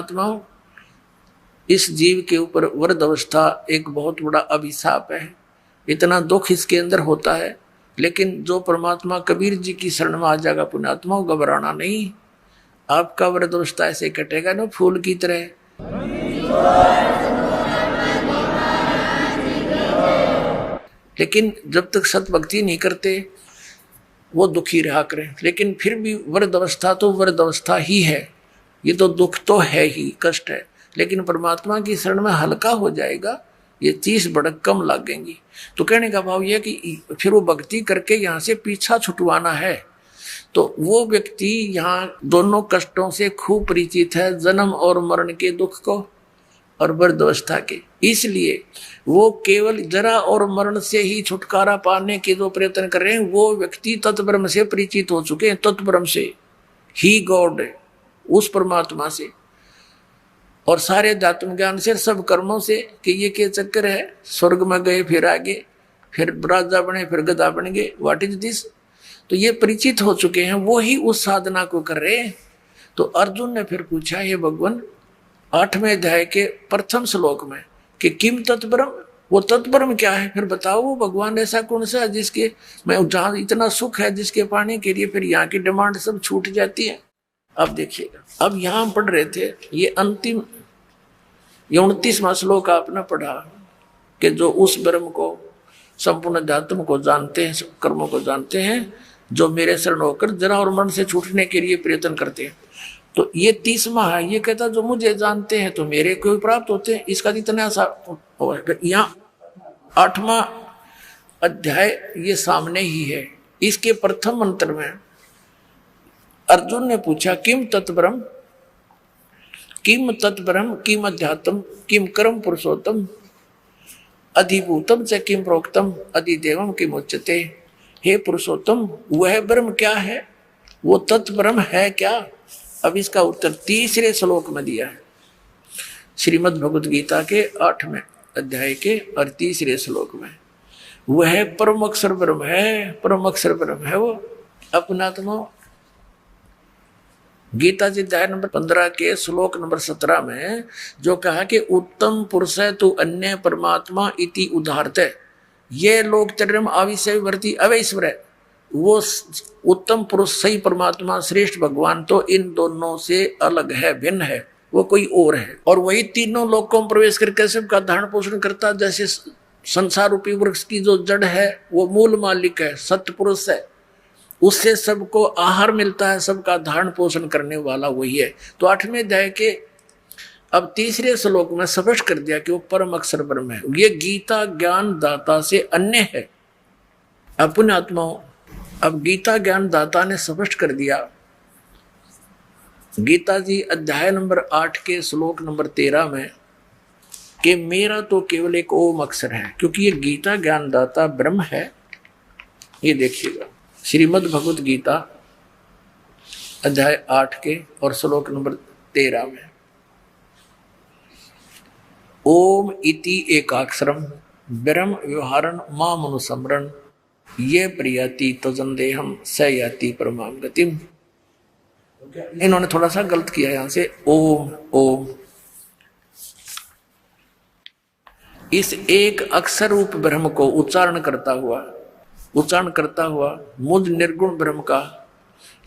पुण्यात्माओं, इस जीव के ऊपर वृद्ध अवस्था एक बहुत बड़ा अभिशाप है। इतना दुख इसके अंदर होता है, लेकिन जो परमात्मा कबीर जी की शरण में आ जाएगा पुण्यात्माओं, घबराना नहीं। आपका वृद्ध अवस्था ऐसे कटेगा ना फूल की तरह। लेकिन जब तक सत भक्ति नहीं करते वो दुखी रहा करें। लेकिन फिर भी वृद्ध अवस्था तो वृद्ध अवस्था ही है, ये तो दुख तो है ही, कष्ट है, लेकिन परमात्मा की शरण में हल्का हो जाएगा, ये 30 भड़क कम लगेंगी। तो कहने का भाव यह कि फिर वो भक्ति करके यहाँ से पीछा छुटवाना है। तो वो व्यक्ति यहाँ दोनों कष्टों से खूब परिचित है, जन्म और मरण के दुख को और वृद्ध अवस्था के। इसलिए वो केवल जरा और मरण से ही छुटकारा पाने के जो प्रयत्न कर रहे हैं, वो व्यक्ति तत्ब्रह्म से परिचित हो चुके हैं, तत्ब्रह्म से ही गॉड है, उस परमात्मा से और सारे अध्यात्म ज्ञान से, सब कर्मों से कि ये क्या चक्कर है, स्वर्ग में गए फिर आगे, फिर राजा बने फिर गधा बन गए, व्हाट इज दिस। तो ये परिचित हो चुके हैं, वो ही उस साधना को कर रहे हैं। तो अर्जुन ने फिर पूछा, हे भगवान 8वें अध्याय के प्रथम श्लोक में कि किम तत्परम, वो तत्परम क्या है, फिर बताओ वो भगवान ऐसा कौन सा है जिसके मैं जहाँ इतना सुख है जिसके पाने के लिए फिर यहाँ की डिमांड सब छूट जाती है। अब देखिएगा, अब यहाँ पढ़ रहे थे ये अंतिम 29वां श्लोक आपने पढ़ा कि जो उस ब्रह्म को संपूर्ण अध्यात्म को जानते हैं, सब कर्मों को जानते हैं, जो मेरे शरण होकर जरा और मन से छूटने के लिए प्रयत्न करते हैं। तो ये 30वां है, ये कहता जो मुझे जानते हैं तो मेरे को प्राप्त होते हैं। इसका जितना सा यहाँ 8वां अध्याय ये सामने ही है। इसके प्रथम मंत्र में अर्जुन ने पूछा किम तत्ब्रह्म, किम तत्ब्रह्म, किम अध्यात्म, किम कर्म पुरुषोत्तम, अधिभूतम च किम प्रोक्तम, अधिदेवम किम उच्यते। हे पुरुषोत्तम, वह ब्रह्म क्या है, वो तत्ब्रह्म है क्या। अब इसका उत्तर 3रे श्लोक में दिया है, श्रीमद् भगवद गीता के 8वें अध्याय के और 3रे श्लोक में। वह परम अक्षर ब्रह्म है, परम अक्षर ब्रह्म है वो। अपना तो गीता जी अध्याय नंबर 15 के श्लोक नंबर 17 में जो कहा कि उत्तम पुरुष है तू अन्य परमात्मा इति उदाहरते, ये लोग चरम आविषय वर्ती अवैश्वर है। वो उत्तम पुरुष सही परमात्मा श्रेष्ठ भगवान तो इन दोनों से अलग है, भिन्न है, वो कोई और है। और वही तीनों लोकों में प्रवेश करके सबका धारण पोषण करता। जैसे संसार रूपी वृक्ष की जो जड़ है वो मूल मालिक है, सत्य पुरुष है, उससे सबको आहार मिलता है, सबका धारण पोषण करने वाला वही है। तो 8वें अध्याय के अब 3रे श्लोक में स्पष्ट कर दिया कि वो परम अक्षर ब्रह्म है। ये गीता ज्ञान दाता से अन्य है। अपने आत्माओं, अब गीता ज्ञान दाता ने स्पष्ट कर दिया, गीता जी अध्याय नंबर 8 के श्लोक नंबर 13 में कि मेरा तो केवल एक ओम अक्षर है, क्योंकि ये गीता ज्ञान दाता ब्रह्म है। ये देखिएगा श्रीमद् भगवद गीता अध्याय 8 के और श्लोक नंबर 13 में ओम इति एकाक्षरम ब्रह्म व्यवहारन माम अनुसमरण ये प्रियति तजंदेहम स याति परमाम गतिम। इन्होंने थोड़ा सा गलत किया यहां से, ओम ओम इस एक अक्षर रूप ब्रह्म को उच्चारण करता हुआ मुझ निर्गुण ब्रह्म का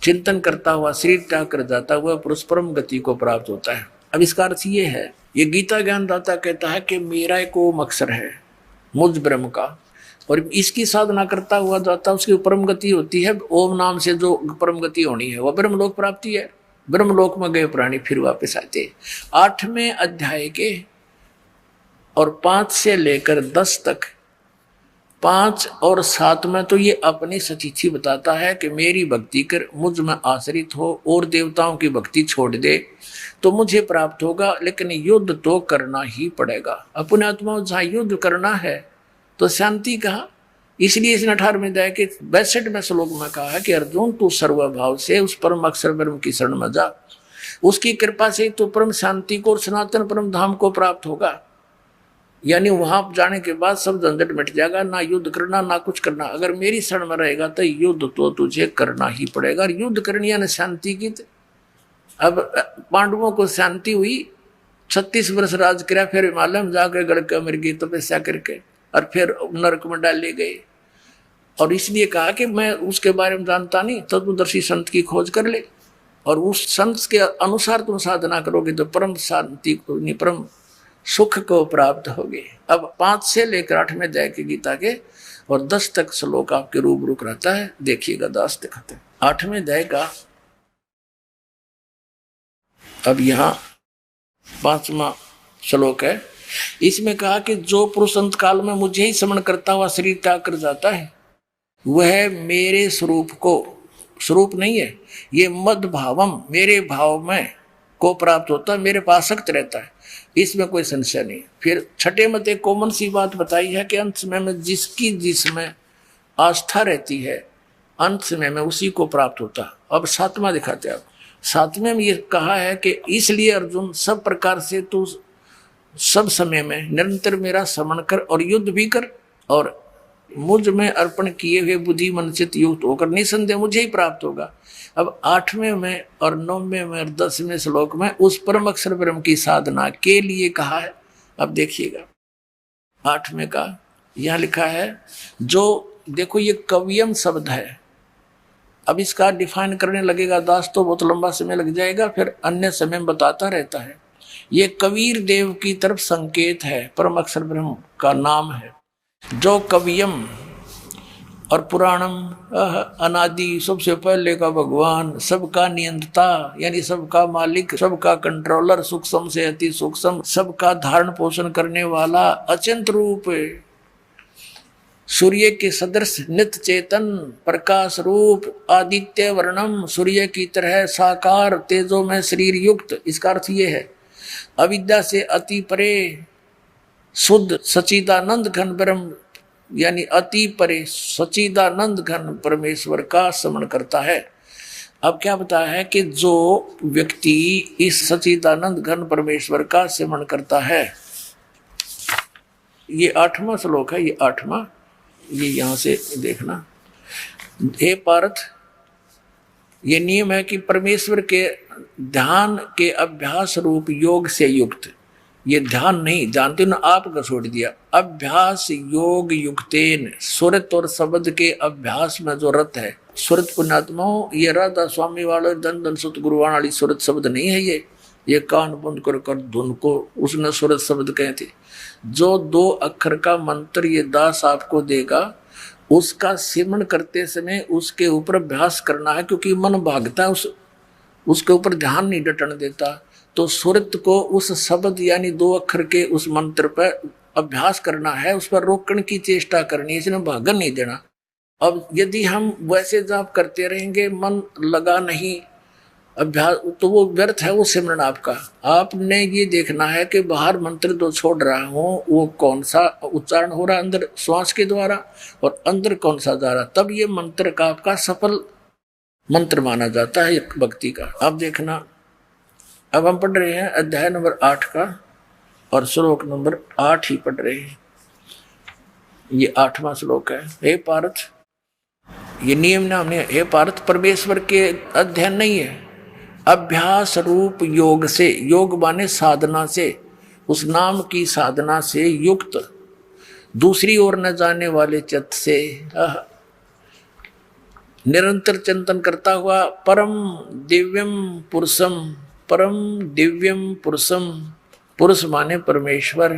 चिंतन करता हुआ शरीर त्याग कर जाता हुआ पुरुष परम गति को प्राप्त होता है। अब इसका अर्थ ये है, ये गीता ज्ञान दाता कहता है कि मेरा एक ओम अक्षर है मुझ ब्रह्म का, और इसकी साधना करता हुआ जाता उसकी परम गति होती है। ओम नाम से जो परम गति होनी है वह ब्रह्मलोक प्राप्ति है। ब्रह्मलोक में गए प्राणी फिर वापस आते। 8वें अध्याय के और 5 से लेकर 10 तक, 5 और 7 में तो ये अपनी सचिथि बताता है कि मेरी भक्ति कर, मुझ में आश्रित हो और देवताओं की भक्ति छोड़ दे तो मुझे प्राप्त होगा, लेकिन युद्ध तो करना ही पड़ेगा। अपने आत्मा जहाँ युद्ध करना है तो शांति कहा। इसलिए इसने 18वें अध्याय के 62वें श्लोक में कहा है कि अर्जुन तू सर्वभाव से उस परम अक्षर ब्रह्म की शरण में जा, उसकी कृपा से तो परम शांति को और सनातन परम धाम को प्राप्त होगा। यानी वहां जाने के बाद सब झंझट मिट जाएगा, ना युद्ध करना ना कुछ करना। अगर मेरी शरण में रहेगा तो युद्ध तो तुझे करना ही पड़ेगा। युद्ध करनी यानी शांति की अब पांडवों को शांति हुई, 36 वर्ष राज किया, फिर हिमालय में जाकर गड़के मर गई तपस्या करके, और फिर नरक में डाले गए। और इसलिए कहा कि मैं उसके बारे में जानता नहीं, तत्वदर्शी संत की खोज कर ले, और उस संत के अनुसार तुम साधना करोगे तो परम शांति को, परम सुख को प्राप्त होगे। अब 5 से लेकर 8 में अध्याय की गीता के और 10 तक श्लोक आपके रूबरू रहता है, देखिएगा। 10 दिखाते हैं 8वें अध्याय का। अब यहाँ 5वां श्लोक है। इसमें कहा कि जो पुरुष अंत काल में मुझे ही स्मरण करता हुआ शरीर त्याग कर जाता है, वह मेरे स्वरूप को, स्वरूप नहीं है ये, मद भावम, मेरे भाव में को प्राप्त होता है, मेरे पास आसक्त रहता है, इसमें कोई संशय नहीं। फिर 6 मत एक कॉमन सी बात बताई है कि अंत समय में जिसकी जिसमें आस्था रहती है, अंत समय में उसी को प्राप्त होता है। अब 7वां दिखाते हैं आप। 7वें में ये कहा है कि इसलिए अर्जुन सब प्रकार से तू सब समय में निरंतर मेरा स्मरण कर और युद्ध भी कर, और मुझ में अर्पण किए हुए बुद्धि मन चित्त युक्त होकर निसंदेह मुझे ही प्राप्त होगा। अब 8वें में और 9वें में और 10वें श्लोक में उस परम अक्षर ब्रह्म की साधना के लिए कहा है। अब देखिएगा 8वें का यहाँ लिखा है, जो देखो ये कवियम शब्द है। अब इसका डिफाइन करने लगेगा दास तो बहुत लंबा समय लग जाएगा, फिर अन्य समय में बताता रहता है। ये कबीर देव की तरफ संकेत है, परम अक्षर ब्रह्म का नाम है। जो कवियम और पुराणम, अनादि, सबसे पहले का भगवान, सबका नियंता यानी सबका मालिक, सबका कंट्रोलर, सूक्ष्म से अति सूक्ष्म, सबका धारण पोषण करने वाला, अचिंत रूप, सूर्य के सदृश, नित्य चेतन, प्रकाश रूप, आदित्य वर्णम, सूर्य की तरह साकार, तेजो में शरीर युक्त। इसका अर्थ ये है अविद्या से अति परे, शुद्ध सच्चिदानंद घन ब्रह्म, यानी अति परे सच्चिदानंद घन परमेश्वर का स्मरण करता है। अब क्या बताया है कि जो व्यक्ति इस सच्चिदानंद घन परमेश्वर का स्मरण करता है, ये 8वां श्लोक है, ये 8वां, ये यहां से देखना। हे पार्थ, ये नियम है कि परमेश्वर के ध्यान के अभ्यास रूप योग से युक्त, ये ध्यान नहीं जानते ना, आपका छोड़ दिया, अभ्यास योग युक्तेन, सुरत और शब्द के अभ्यास में जो रत है। सुरत पुण्यात्माओं, ये राधा स्वामी वाले धन धन सुत गुरुवाण वाली सुरत शब्द नहीं है, ये कान बंद कर धुन को उसने सुरत शब्द कहे थे। जो 2 अक्षर का मंत्र ये दास आपको देगा, उसका सिमरण करते समय उसके ऊपर अभ्यास करना है, क्योंकि मन भागता है, उसके ऊपर ध्यान नहीं डटने देता। तो सुरत को उस शब्द यानी 2 अक्षर के उस मंत्र पर अभ्यास करना है, उस पर रोकने की चेष्टा करनी है, इसने भागन नहीं देना। अब यदि हम वैसे जाप करते रहेंगे, मन लगा नहीं अभ्यास, तो वो व्यर्थ है वो सिमरन आपका। आपने ये देखना है कि बाहर मंत्र जो छोड़ रहा हूँ वो कौन सा उच्चारण हो रहा है अंदर श्वास के द्वारा, और अंदर कौन सा जा रहा, तब ये मंत्र का आपका सफल मंत्र माना जाता है एक भक्ति का। अब देखना, अब हम पढ़ रहे हैं अध्याय नंबर 8 का और श्लोक नंबर 8 ही पढ़ रहे हैं। ये 8वां श्लोक है। हे पार्थ, ये नियम नाम है, हे पार्थ, परमेश्वर के अध्ययन नहीं है, अभ्यास रूप योग से, योग माने साधना से, उस नाम की साधना से युक्त, दूसरी ओर न जाने वाले चित्त से निरंतर चिंतन करता हुआ परम दिव्यम पुरुषम, परम दिव्यम पुरुषम, पुरुष माने परमेश्वर,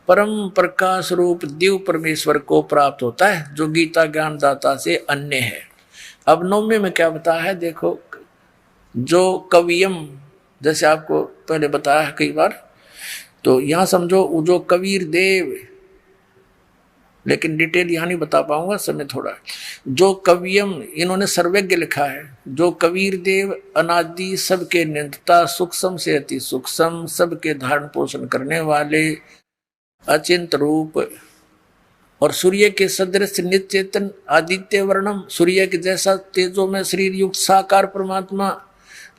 परम प्रकाश रूप दिव्य परमेश्वर को प्राप्त होता है, जो गीता ज्ञान दाता से अन्य है। अब 9वें में क्या बताया है, देखो, जो कवियम, जैसे आपको पहले बताया है कई बार, तो यहां समझो जो कबीर देव, लेकिन डिटेल यहां नहीं बता पाऊंगा, समय थोड़ा। जो कवियम, इन्होंने सर्वज्ञ लिखा है, जो कबीर देव अनादि, सबके नियंता, सूक्ष्म से अति सूक्ष्म, सबके धारण पोषण करने वाले, अचिंत रूप, और सूर्य के सदृश नित्य चेतन, आदित्य वर्णम, सूर्य के जैसा तेजो में शरीर युक्त साकार परमात्मा,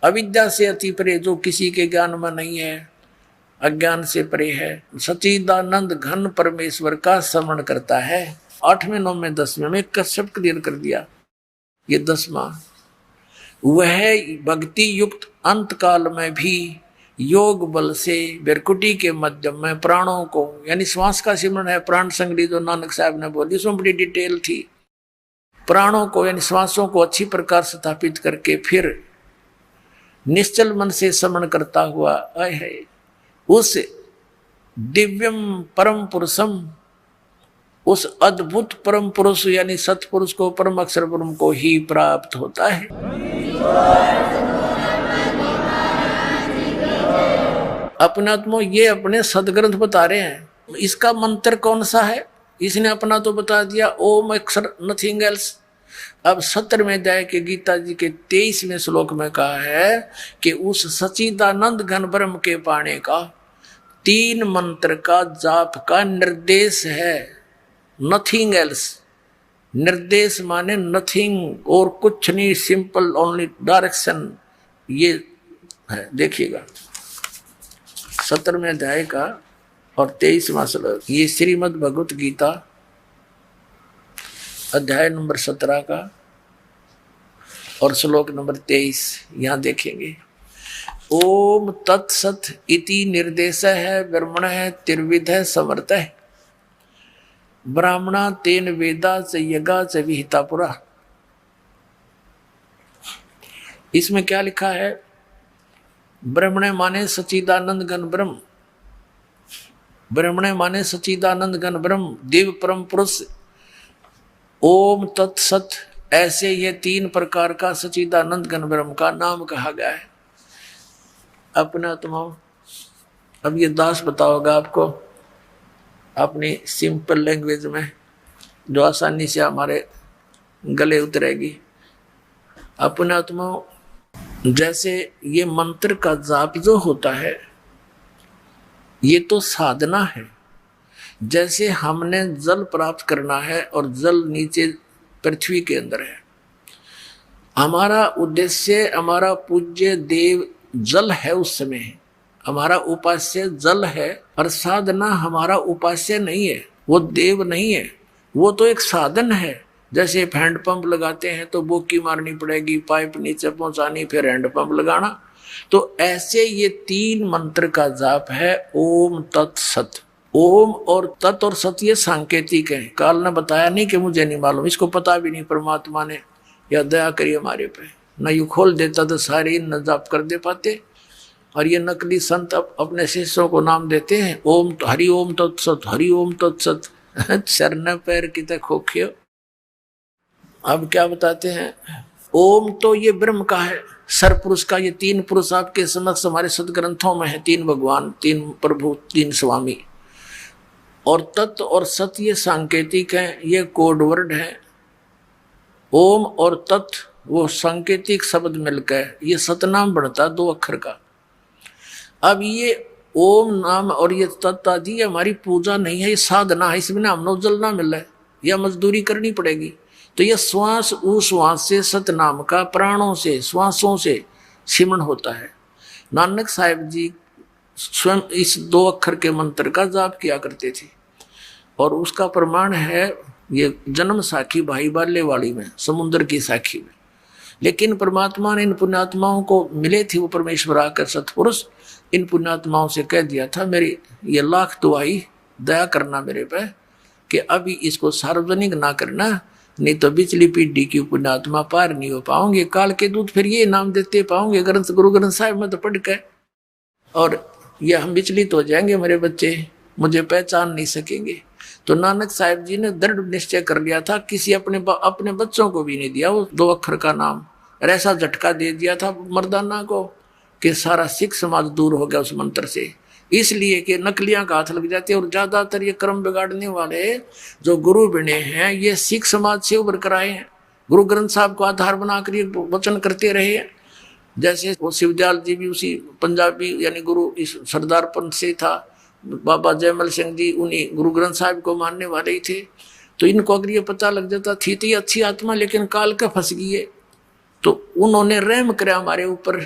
अविद्या से अति परे, जो किसी के ज्ञान में नहीं है, अज्ञान से परे है, सच्चिदानंद घन परमेश्वर का स्मरण करता है। 8वें 9वें 10वें में कश्यप क्लियर कर दिया। ये 10वां, वह भक्ति युक्त अंत काल में भी योग बल से बिरकुटी के माध्यम में प्राणों को, यानी श्वास का सिमरन है प्राण संगति जो नानक साहब ने बोली, उसमें बड़ी डिटेल थी। प्राणों को यानी श्वासों को अच्छी प्रकार स्थापित करके फिर निश्चल मन से स्मरण करता हुआ है उस दिव्यम परम पुरुषम, उस अद्भुत परम पुरुष यानी सतपुरुष को, परम अक्षर ब्रह्म को ही प्राप्त होता है। अपना आत्मा ये अपने सदग्रंथ बता रहे हैं। इसका मंत्र कौन सा है? इसने अपना तो बता दिया, ओम अक्षर नथिंग एल्स। अब 17वें अध्याय के गीता जी के 23वें श्लोक में कहा है कि उस सच्चिदानंद घन ब्रह्म के पाने का 3 मंत्र का जाप का निर्देश है, नथिंग एल्स। निर्देश माने नथिंग और कुछ नहीं, सिंपल ओनली डायरेक्शन। ये है, देखिएगा 17वें अध्याय का और 23वां श्लोक, ये श्रीमद् भगवत गीता अध्याय नंबर 17 का और श्लोक नंबर 23। यहां देखेंगे, ओम तत्सत इति निर्देश है ब्रह्मण है त्रिविध है समर्थ है ब्राह्मणा तेन वेदा च यज्ञा च विहिता पुरा। इसमें क्या लिखा है? ब्रह्मण माने सच्चिदानंद घन ब्रह्म, ब्रह्मण माने सच्चिदानंद घन ब्रह्म दिव्य परम पुरुष। ओम तत्सत, ऐसे ये 3 प्रकार का सच्चिदानंद घन ब्रह्म का नाम कहा गया है। अपना तुम अब ये दास बताओगा आपको अपनी सिंपल लैंग्वेज में, जो आसानी से हमारे गले उतरेगी। अपना तुम जैसे ये मंत्र का जाप जो होता है ये तो साधना है। जैसे हमने जल प्राप्त करना है और जल नीचे पृथ्वी के अंदर है, हमारा उद्देश्य, हमारा पूज्य देव जल है, उस समय हमारा उपास्य जल है, और साधना हमारा उपास्य नहीं है, वो देव नहीं है, वो तो एक साधन है। जैसे हैंड पंप लगाते हैं तो बोकी मारनी पड़ेगी, पाइप नीचे पहुंचानी, फिर हैंड पंप लगाना। तो ऐसे ये 3 मंत्र का जाप है, ओम तत्सत। ओम और तत् और सत ये सांकेतिक है। काल ने बताया नहीं कि मुझे नहीं मालूम, इसको पता भी नहीं परमात्मा ने, या दया करिए हमारे पे, न यू खोल देता तो सारे न जाप कर दे पाते। और ये नकली संत अपने शिष्यों को नाम देते हैं, ओम तो हरि ओम तत्सत, हरि ओम तत्सत। चरण पैर की तक खोखियो। अब क्या बताते हैं? ओम तो ये ब्रह्म का है, सरपुरुष का। ये 3 पुरुष आपके समक्ष हमारे सदग्रंथों में है, 3 भगवान, 3 प्रभु, 3 स्वामी। और तत्व और सत ये सांकेतिक है, ये कोड वर्ड है। ओम और तत्व वो सांकेतिक शब्द मिलकर ये सतनाम बनता 2 अक्षर का। अब ये ओम नाम और ये तत्व आदि हमारी पूजा नहीं है, ये साधना है। इसमें हम जल ना मिल है, या मजदूरी करनी पड़ेगी। तो ये श्वास उश्वास से सतनाम का प्राणों से श्वासों से सिमरन होता है। नानक साहिब जी स्वयं इस 2 अक्षर के मंत्र का जाप किया करते थे, और उसका प्रमाण है ये जन्म साखी भाई बाल्यवाड़ी में, समुद्र की साखी में। लेकिन परमात्मा ने इन पुण्यात्माओं को मिले थे, वो परमेश्वर आकर सतपुरुष इन पुण्यात्माओं से कह दिया था, मेरी ये लाख दुआई दया करना मेरे पे कि अभी इसको सार्वजनिक ना करना, नहीं तो बिचली पीढ़ी की पुण्यात्मा पार नहीं हो पाओगे। काल के दूत फिर ये नाम देते पाओगे ग्रंथ, गुरु ग्रंथ साहिब में तो पढ़ के, और ये हम विचलित हो जाएंगे, मेरे बच्चे मुझे पहचान नहीं सकेंगे। तो नानक साहिब जी ने दृढ़ निश्चय कर लिया था, किसी अपने बच्चों को भी नहीं दिया वो 2 अक्षर का नाम। और ऐसा झटका दे दिया था मर्दाना को कि सारा सिख समाज दूर हो गया उस मंत्र से। इसलिए कि नकलियां का हाथ लग जाती है, और ज्यादातर ये कर्म बिगाड़ने वाले जो गुरु बने हैं ये सिख समाज से उभर कर आए हैं। गुरु ग्रंथ साहब को आधार बनाकर ये वचन करते रहे हैं। जैसे वो शिवदयाल जी भी उसी पंजाबी यानी गुरु इस सरदार पंथ से था, बाबा जयमल सिंह जी उन्हीं गुरु ग्रंथ साहिब को मानने वाले ही थे। तो इनको अगर ये पता लग जाता थी तो ये अच्छी आत्मा, लेकिन काल का फंस गई है, तो उन्होंने रहम कर हमारे ऊपर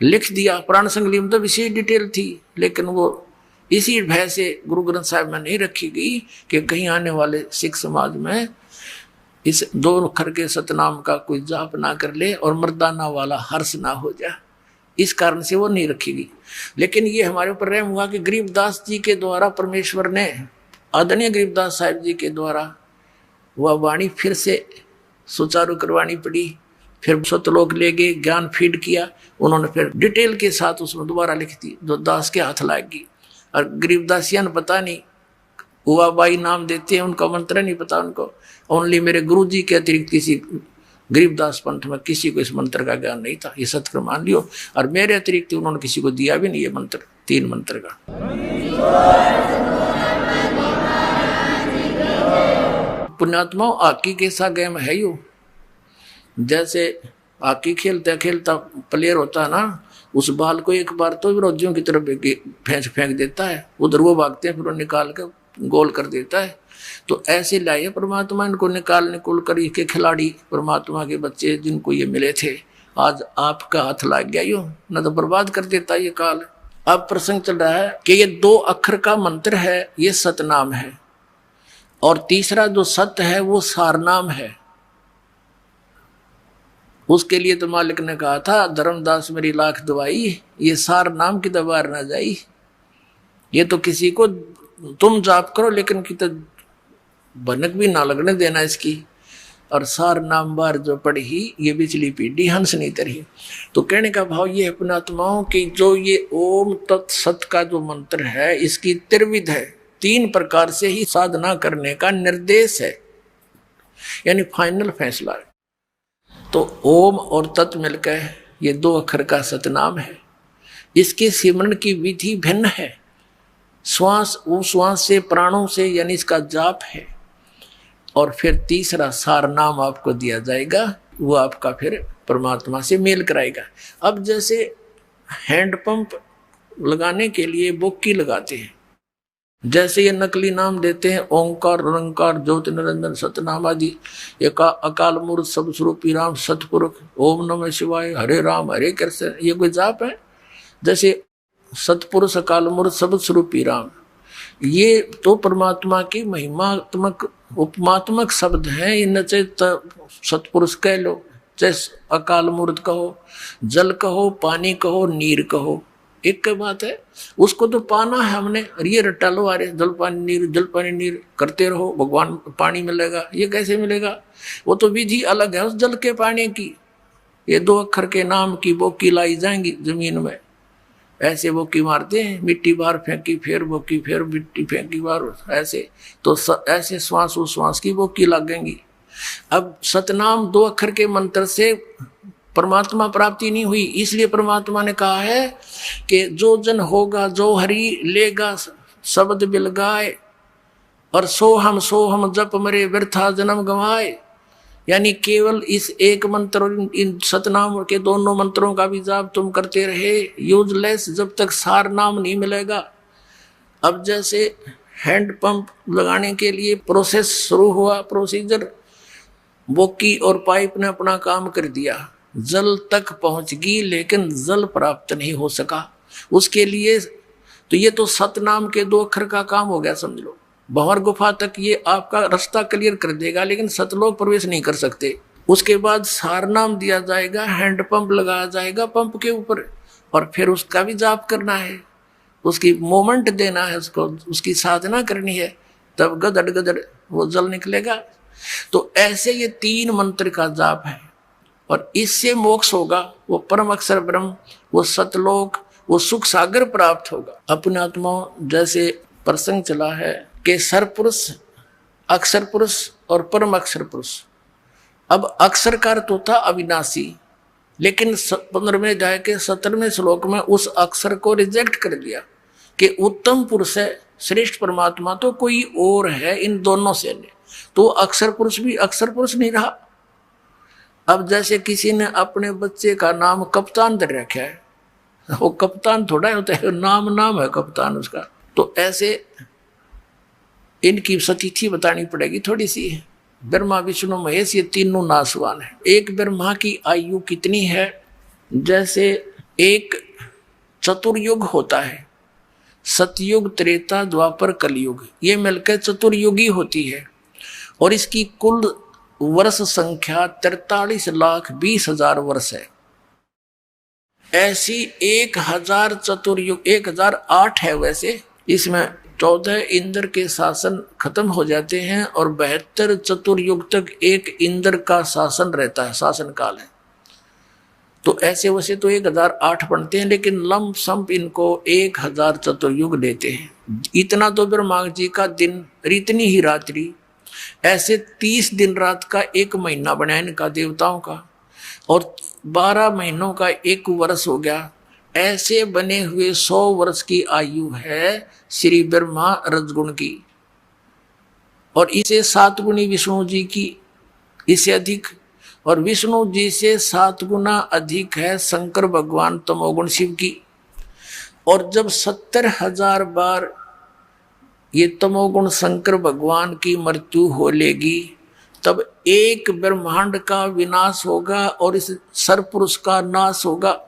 लिख दिया। प्राण संगली में तो विशेष डिटेल थी, लेकिन वो इसी भय से गुरु ग्रंथ साहिब में नहीं रखी गई कि कहीं आने वाले सिख समाज में इस 2 अक्षर के सतनाम का कोई जाप ना कर ले और मर्दाना वाला हर्ष ना हो जाए, इस कारण से वो नहीं रखेगी। लेकिन ये हमारे ऊपर रहम हुआ कि गरीबदास जी के द्वारा परमेश्वर ने, आदरणीय गरीबदास साहिब जी के द्वारा वह वाणी फिर से सुचारू करवानी पड़ी। फिर सतलोक ले गए, ज्ञान फीड किया उन्होंने, फिर डिटेल के साथ उसमें दोबारा लिख दी जो दास के हाथ लाएगी। और गरीबदासियान पता नहीं, हुआ बाई नाम देते हैं, उनका मंत्र नहीं पता उनको। ओनली मेरे गुरु जी के अतिरिक्त किसी गरीबदास पंथ में किसी को इस मंत्र का ज्ञान नहीं था, ये सत्य मान लियो। और मेरे अतिरिक्त उन्होंने किसी को दिया भी नहीं ये मंत्र, 3 मंत्र का। पुण्यात्माओं, हॉकी के साथ गेम है यू, जैसे हॉकी खेलता खेलता प्लेयर होता है ना, उस बाल को एक बार तो विरोधियों की तरफ फेंक देता है, उधर वो भागते हैं, फिर वो निकाल कर गोल कर देता है। तो ऐसे लाए परमात्मा इनको निकाल कर के खिलाड़ी, परमात्मा के बच्चे जिनको ये मिले थे, आज आपका हाथ लग गया यो, न तो बर्बाद कर देता ये काल। अब प्रसंग चल रहा है कि ये 2 अक्षर का मंत्र है, ये सतनाम है, और तीसरा जो सत्य है वो सारनाम है। उसके लिए तो मालिक ने कहा था, धर्मदास मेरी लाख दवाई, ये सार नाम की दबार ना जाई। ये तो किसी को तुम जाप करो लेकिन कि तो भनक भी ना लगने देना इसकी। और सार नाम बार जो पढ़ी ये बिचली पीढ़ी हंस नहीं तरही। तो कहने का भाव ये अपने आत्माओं की जो ये ओम तत्सत का जो मंत्र है, इसकी त्रिविध है, 3 प्रकार से ही साधना करने का निर्देश है, यानी फाइनल फैसला है। तो ओम और तत् मिलकर ये 2 अक्षर का सतनाम है। इसके सिमरन की विधि भिन्न है, श्वास उश्वास से, प्राणों से, यानी इसका जाप है। और फिर तीसरा सार नाम आपको दिया जाएगा, वो आपका फिर परमात्मा से मेल कराएगा। अब जैसे हैंडपंप लगाने के लिए बोक्की लगाते हैं, जैसे ये नकली नाम देते हैं ओंकार, निरंकार, ज्योति निरंजन, सतनाम आदि, एक अकाल मूर्त सब स्वरूपी राम सतपुरुष, ओम नमः शिवाय, हरे राम हरे कृष्ण, ये कोई जाप है? जैसे सतपुरुष, अकाल मूर्त, सब स्वरूपी राम, ये तो परमात्मा की महिमात्मक उपमात्मक शब्द हैं। इन चाहे सतपुरुष कह लो, चाहे अकाल मूर्त कहो, जल कहो, पानी कहो, नीर कहो, एक की बात है। उसको तो पाना है हमने, और ये रट्टा लो, अरे जल पानी नीर, जल पानी नीर करते रहो, भगवान पानी मिलेगा, ये कैसे मिलेगा? वो तो विधि अलग है उस जल के पानी की। ये 2 अक्षर के नाम की बोकी लाई जाएंगी जमीन में, ऐसे बोकी मारते हैं, मिट्टी बाहर फेंकी, फिर बोकी, फिर मिट्टी फेंकी बाहर, ऐसे तो ऐसे श्वास उश्वास की बोकी लगेंगी। अब सतनाम 2 अक्षर के मंत्र से परमात्मा प्राप्ति नहीं हुई, इसलिए परमात्मा ने कहा है कि जो जन होगा जो हरि लेगा शब्द बिलगाए, और सो हम जप मरे व्यर्था जन्म गंवाए। यानी केवल इस एक मंत्र और इन सतनाम के दोनों मंत्रों का भी जाप तुम करते रहे, यूजलेस, जब तक सार नाम नहीं मिलेगा। अब जैसे हैंड पंप लगाने के लिए प्रोसेस शुरू हुआ, प्रोसीजर, बोकी और पाइप ने अपना काम कर दिया, जल तक पहुंच गई लेकिन जल प्राप्त नहीं हो सका। उसके लिए तो ये तो सतनाम के 2 अक्षर का काम हो गया, समझ लो। भंवर गुफा तक ये आपका रास्ता क्लियर कर देगा, लेकिन सतलोक प्रवेश नहीं कर सकते। उसके बाद सारनाम दिया जाएगा, हैंड पंप लगाया जाएगा पंप के ऊपर, और फिर उसका भी जाप करना है, उसकी मोमेंट देना है, उसको उसकी साधना करनी है, तब गदड़ गदड़ वो जल निकलेगा। तो ऐसे ये 3 मंत्र का जाप है, और इससे मोक्ष होगा, वो परम अक्षर ब्रह्म, वो सतलोक, वो सुख सागर प्राप्त होगा। अपने आत्माओं जैसे प्रसंग चला है कि सरपुरुष, अक्षर पुरुष और परम अक्षर पुरुष। अब अक्षर का अर्थ होता अविनाशी, लेकिन 15वें अध्याय के 17वें श्लोक में उस अक्षर को रिजेक्ट कर दिया कि उत्तम पुरुष है, श्रेष्ठ परमात्मा तो कोई और है इन दोनों से। तो अक्षर पुरुष भी अक्षर पुरुष नहीं रहा। अब जैसे किसी ने अपने बच्चे का नाम कप्तान दे रखा है, वो कप्तान थोड़ा होता है, नाम है कप्तान उसका। तो ऐसे इनकी सतिथि बतानी पड़ेगी थोड़ी सी। ब्रह्मा विष्णु महेश ये तीनों नासवान है। एक ब्रह्मा की आयु कितनी है? जैसे एक चतुर्युग होता है, सतयुग, त्रेता, द्वापर, कलयुग, ये मिलकर चतुर्युगी होती है। और इसकी कुल वर्ष संख्या 43,20,000 वर्ष है। ऐसी 1000 चतुर्युग, 1008 है वैसे, इसमें 14 इंद्र के शासन खत्म हो जाते हैं और 72 चतुर्युग तक एक इंद्र का शासन रहता है, शासन काल है। तो ऐसे वैसे तो 1008 बनते हैं, लेकिन लंब संप इनको 1000 चतुर्युग देते हैं। इतना तो ब्रह्मा जी का दिन और इतनी ही रात्रि, ऐसे 30 दिन रात का एक महीना बना इनका देवताओं का, और 12 महीनों का एक वर्ष हो गया। ऐसे बने हुए 100 वर्ष की आयु है श्री ब्रह्मा रजगुण की, और इसे 7 गुणी विष्णु जी की, इससे अधिक, और विष्णु जी से 7 गुना अधिक है शंकर भगवान तमोगुण शिव की। और जब 70,000 बार ये तमोगुण शंकर भगवान की मृत्यु हो लेगी, तब एक ब्रह्मांड का विनाश होगा और इस सरपुरुष का नाश होगा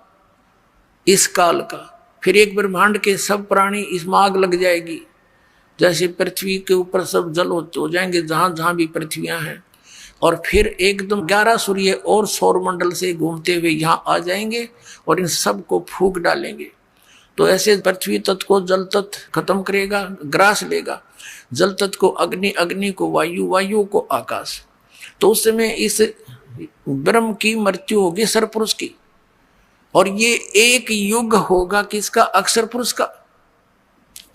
इस काल का। फिर एक ब्रह्मांड के सब प्राणी इसमें आग लग जाएगी, जैसे पृथ्वी के ऊपर सब जल हो जाएंगे जहां जहां भी पृथ्वियां हैं, और फिर एकदम 11 सूर्य और सौरमंडल से घूमते हुए यहाँ आ जाएंगे और इन सब को फूंक डालेंगे। तो ऐसे पृथ्वी तत्व को जल तत्व खत्म करेगा, ग्रास लेगा, जल तत्व को अग्नि, अग्नि को वायु, वायु को आकाश। तो उस समय इस ब्रह्म की मृत्यु होगी सरपुरुष की, और ये एक युग होगा किसका? अक्षर पुरुष का।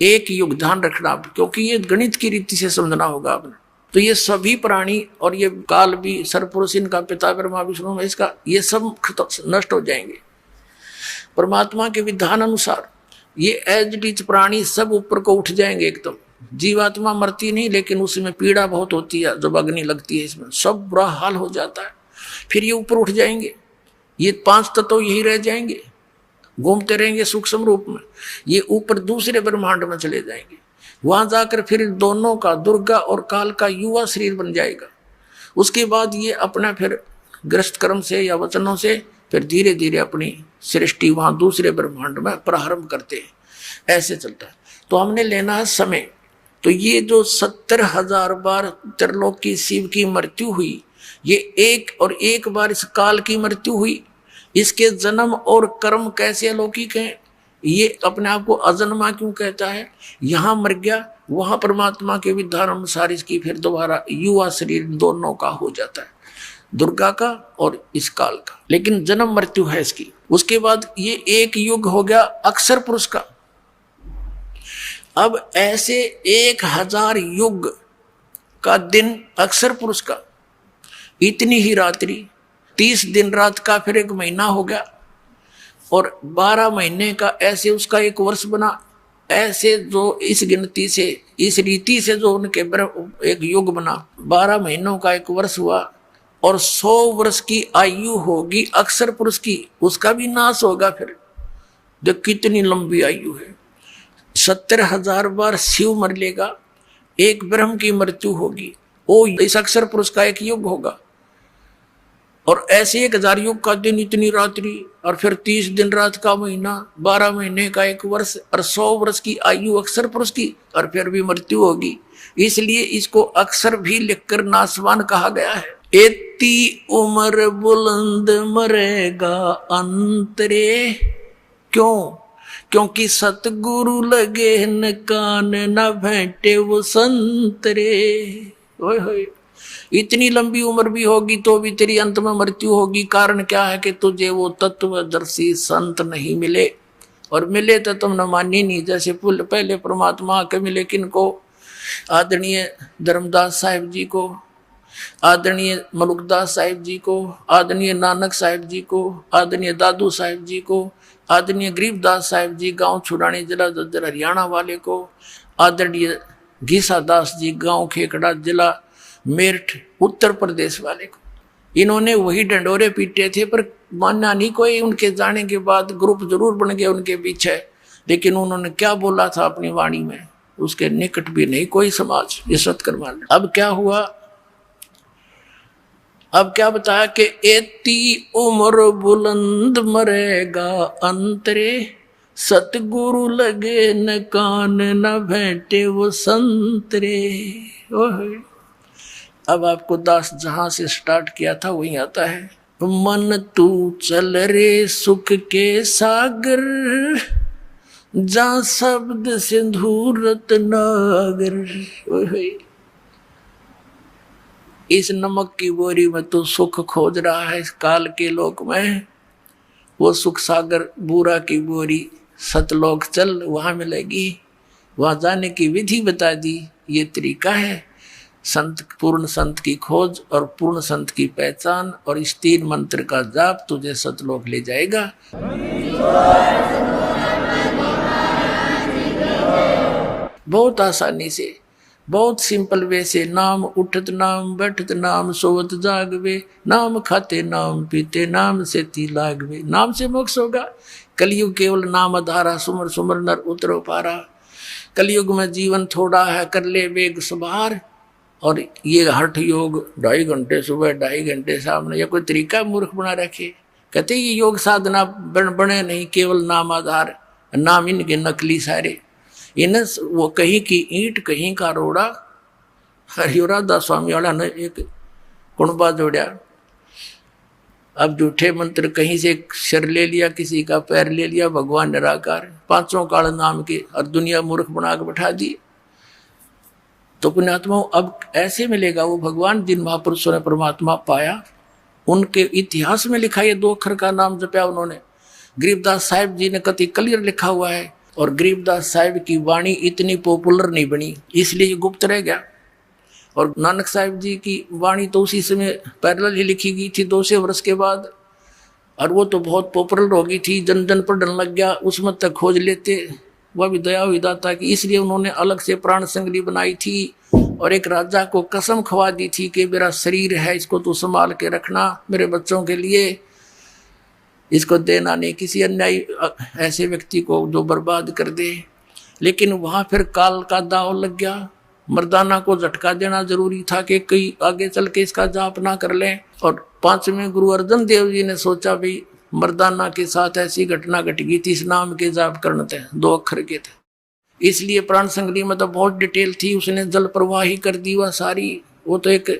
एक युग, ध्यान रखना, क्योंकि ये गणित की रीति से समझना होगा आपने। तो ये सभी प्राणी और ये काल भी, सरपुरुष इनका पिता ब्रह्मा विष्णु में इसका, ये सब नष्ट हो जाएंगे परमात्मा के विधान अनुसार। ये एज इट प्राणी सब ऊपर को उठ जाएंगे एकदम। जीवात्मा मरती नहीं, लेकिन उसमें पीड़ा बहुत होती है जब अग्नि लगती है, इसमें सब बुरा हाल हो जाता है। फिर ये ऊपर उठ जाएंगे, ये 5 तत्व यही रह जाएंगे, घूमते रहेंगे सूक्ष्म रूप में। ये ऊपर दूसरे ब्रह्मांड में चले जाएंगे, वहां जाकर फिर दोनों का, दुर्गा और काल का युवा शरीर बन जाएगा। उसके बाद ये अपना फिर ग्रस्त कर्म से या वचनों से फिर धीरे धीरे अपनी सृष्टि वहां दूसरे ब्रह्मांड में प्रारंभ करते हैं। ऐसे चलता है। तो हमने लेना है समय। तो ये जो 70,000 बार त्रिलोक की शिव की मृत्यु हुई, ये एक बार इस काल की मृत्यु हुई। इसके जन्म और कर्म कैसे अलौकिक हैं। ये अपने आप को अजन्मा क्यों कहता है? यहां मर गया, वहां परमात्मा के विधान अनुसार इसकी फिर दोबारा युवा शरीर दोनों का हो जाता है, दुर्गा का और इस काल का। लेकिन जन्म मृत्यु है इसकी। उसके बाद ये एक युग हो गया अक्षर पुरुष का। अब ऐसे 1000 युग का दिन अक्षर पुरुष का, इतनी ही रात्रि, 30 दिन रात का फिर एक महीना हो गया, और 12 महीने का ऐसे उसका एक वर्ष बना। ऐसे जो इस गिनती से, इस रीति से जो उनके एक युग बना, 12 महीनों का एक वर्ष हुआ, और 100 वर्ष की आयु होगी अक्षर पुरुष की, उसका भी नाश होगा। फिर देख कितनी लंबी आयु है। 70,000 बार शिव मर लेगा, एक ब्रह्म की मृत्यु होगी, वो इस अक्षर पुरुष का एक युग होगा। और ऐसे 1000 युग का दिन, इतनी रात्रि, और फिर 30 दिन रात का महीना, 12 महीने का एक वर्ष, और 100 वर्ष की आयु अक्षर पुरुष की, और फिर भी मृत्यु होगी। इसलिए इसको अक्षर भी लिखकर नासवान कहा गया है। एती उम्र बुलंद मरेगा अंतरे, क्यों? क्योंकि सतगुरु लगे न कान, न भेंटे वो संतरे। ओए होए, इतनी लंबी उम्र भी होगी तो भी तेरी अंत में मृत्यु होगी। कारण क्या है कि तुझे वो तत्वदर्शी संत नहीं मिले, और मिले तो तुमने मानी नहीं। जैसे पहले परमात्मा के मिले किनको? आदरणीय धर्मदास साहिब जी को, आदरणीय मलुकदास साहिब जी को, आदरणीय नानक साहिब जी को, आदरणीय दादू साहिब जी को, आदरणीय गरीबदास साहिब जी गांव छुड़ानी जिला दद्दर हरियाणा वाले को, आदरणीय घीसा दास जी गांव खेकड़ा जिला मेरठ उत्तर प्रदेश वाले को। इन्होंने वही डंडोरे पीटे थे, पर मानना नहीं कोई। उनके जाने के बाद ग्रुप जरूर बन गए उनके पीछे, लेकिन उन्होंने क्या बोला था अपनी वाणी में, उसके निकट भी नहीं कोई समाज ये सत्कर मान। अब क्या हुआ? अब क्या बताया कि एती उम्र बुलंद मरेगा अंतरे, सतगुरु लगे न कान, न भेंटे वो संतरे। ओह, अब आपको दास जहां से स्टार्ट किया था वहीं आता है। मन तू चल रे सुख के सागर, जा शब्द सिंधु रत्नागर। इस नमक की बोरी में तू सुख खोज रहा है काल के लोक में, वो सुख सागर बूरा की बोरी सतलोक चल, वहां मिलेगी। वहां जाने की विधि बता दी, ये तरीका है संत, पूर्ण संत की खोज और पूर्ण संत की पहचान, और इस 3 मंत्र का जाप तुझे सतलोक ले जाएगा। बहुत आसानी से, बहुत सिंपल वे से, नाम उठत नाम बैठत नाम सोवत जागवे, नाम खाते नाम पीते नाम से ती लागवे। नाम से मोक्ष होगा। कलयुग केवल नाम आधारा, सुमर सुमर नर उतरो पारा। कलयुग में जीवन थोड़ा है, कर ले वेग सुधार। और ये हठ योग 2.5 घंटे सुबह 2.5 घंटे सामने, या कोई तरीका मूर्ख बना रखे। कहते ये योग साधना बने नहीं, केवल नाम आधार। नाम इनके नकली सारे, इन वो कहीं की ईंट कहीं का रोड़ा। हरियोरा दास स्वामी वाला ने एक कुणबा जोड़ा। अब झूठे मंत्र कहीं से सिर ले लिया, किसी का पैर ले लिया, भगवान निराकार 5 काल नाम के, और दुनिया मूर्ख बना के बैठा दी। तो पुण्यात्मा अब ऐसे मिलेगा वो भगवान जिन महापुरुषों ने परमात्मा पाया, उनके इतिहास में लिखा, ये 2 अक्षर का नाम जपया उन्होंने। गरीबदास साहिब जी ने कति क्लियर लिखा हुआ है, और गरीबदास साहिब की वाणी इतनी पॉपुलर नहीं बनी, इसलिए ये गुप्त रह गया। और नानक साहिब जी की वाणी तो उसी समय पैरेलल ही लिखी गई थी 200 वर्ष के बाद, और वो तो बहुत पॉपुलर हो गई थी, जन जन पढ़ने लग गया, उसमें तक खोज लेते। वह भी दया हुई दाता की, इसलिए उन्होंने अलग से प्राण संगली बनाई थी, और एक राजा को कसम खवा दी थी कि मेरा शरीर है, इसको तू संभाल के रखना मेरे बच्चों के लिए, इसको देना नहीं किसी अन्यायी ऐसे व्यक्ति को जो बर्बाद कर दे। लेकिन वहां फिर काल का दाव लग गया। मर्दाना को झटका देना जरूरी था कि कई आगे चल के इसका जाप ना कर लें। और 5वें गुरु अर्जन देव जी ने सोचा भी मर्दाना के साथ ऐसी घटना घट गई थी, इस नाम के जाप करने थे, 2 अक्षर के थे। इसलिए प्राण संगली में तो बहुत डिटेल थी, उसने जल प्रवाही कर दी वह सारी। वो तो एक